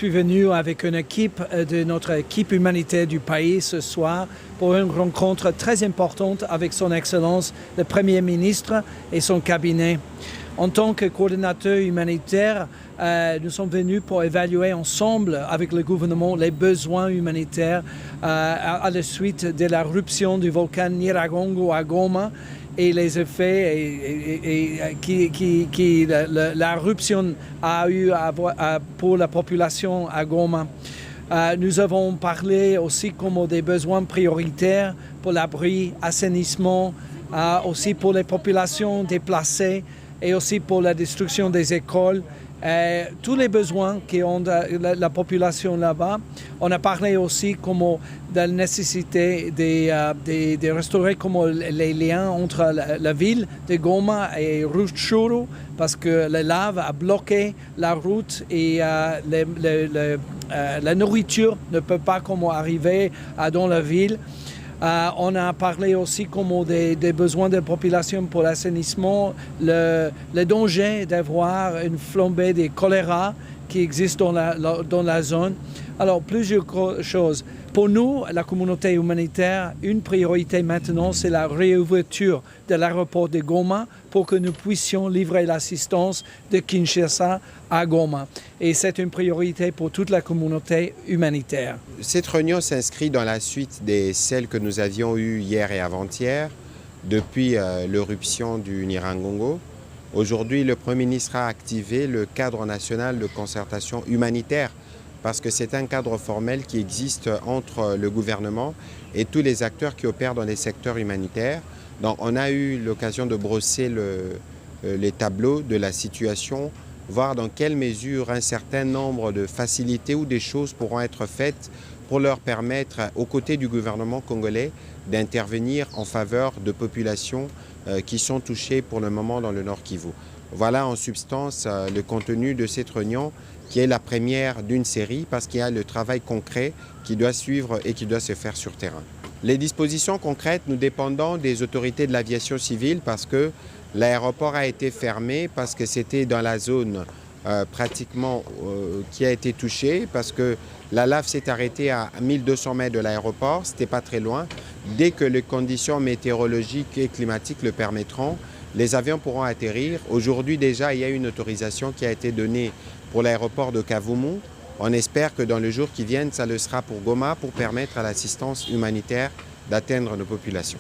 suis venu avec une équipe de notre équipe humanitaire du pays ce soir pour une rencontre très importante avec son Excellence, le Premier ministre et son cabinet. En tant que coordinateur humanitaire, nous sommes venus pour évaluer ensemble avec le gouvernement les besoins humanitaires à la suite de l'éruption du volcan Nyiragongo à Goma et les effets que l'éruption a eu pour la population à Goma. Nous avons parlé aussi comme des besoins prioritaires pour l'abri, assainissement, aussi pour les populations déplacées et aussi pour la destruction des écoles. Tous les besoins qu'ont la population là-bas. On a parlé aussi comme de la nécessité de restaurer comme les liens entre la ville de Goma et Rutshuru parce que la lave a bloqué la route et la nourriture ne peut pas comme arriver dans la ville. On a parlé aussi comme des besoins de la population pour l'assainissement, le danger d'avoir une flambée de choléra qui existe dans la zone. Alors, plusieurs choses. Pour nous, la communauté humanitaire, une priorité maintenant, c'est la réouverture de l'aéroport de Goma pour que nous puissions livrer l'assistance de Kinshasa à Goma. Et c'est une priorité pour toute la communauté humanitaire. Cette réunion s'inscrit dans la suite de celles que nous avions eues hier et avant-hier, depuis l'éruption du Nyiragongo. Aujourd'hui, le Premier ministre a activé le cadre national de concertation humanitaire parce que c'est un cadre formel qui existe entre le gouvernement et tous les acteurs qui opèrent dans les secteurs humanitaires. Donc, on a eu l'occasion de brosser les tableaux de la situation, voir dans quelle mesure un certain nombre de facilités ou des choses pourront être faites pour leur permettre, aux côtés du gouvernement congolais, d'intervenir en faveur de populations qui sont touchées pour le moment dans le Nord Kivu. Voilà en substance le contenu de cette réunion qui est la première d'une série parce qu'il y a le travail concret qui doit suivre et qui doit se faire sur terrain. Les dispositions concrètes, nous dépendons des autorités de l'aviation civile parce que l'aéroport a été fermé, parce que c'était dans la zone pratiquement qui a été touchée, parce que la lave s'est arrêtée à 1200 mètres de l'aéroport, c'était pas très loin. Dès que les conditions météorologiques et climatiques le permettront, les avions pourront atterrir. Aujourd'hui déjà, il y a une autorisation qui a été donnée pour l'aéroport de Kavumu. On espère que dans les jours qui viennent, ça le sera pour Goma pour permettre à l'assistance humanitaire d'atteindre nos populations.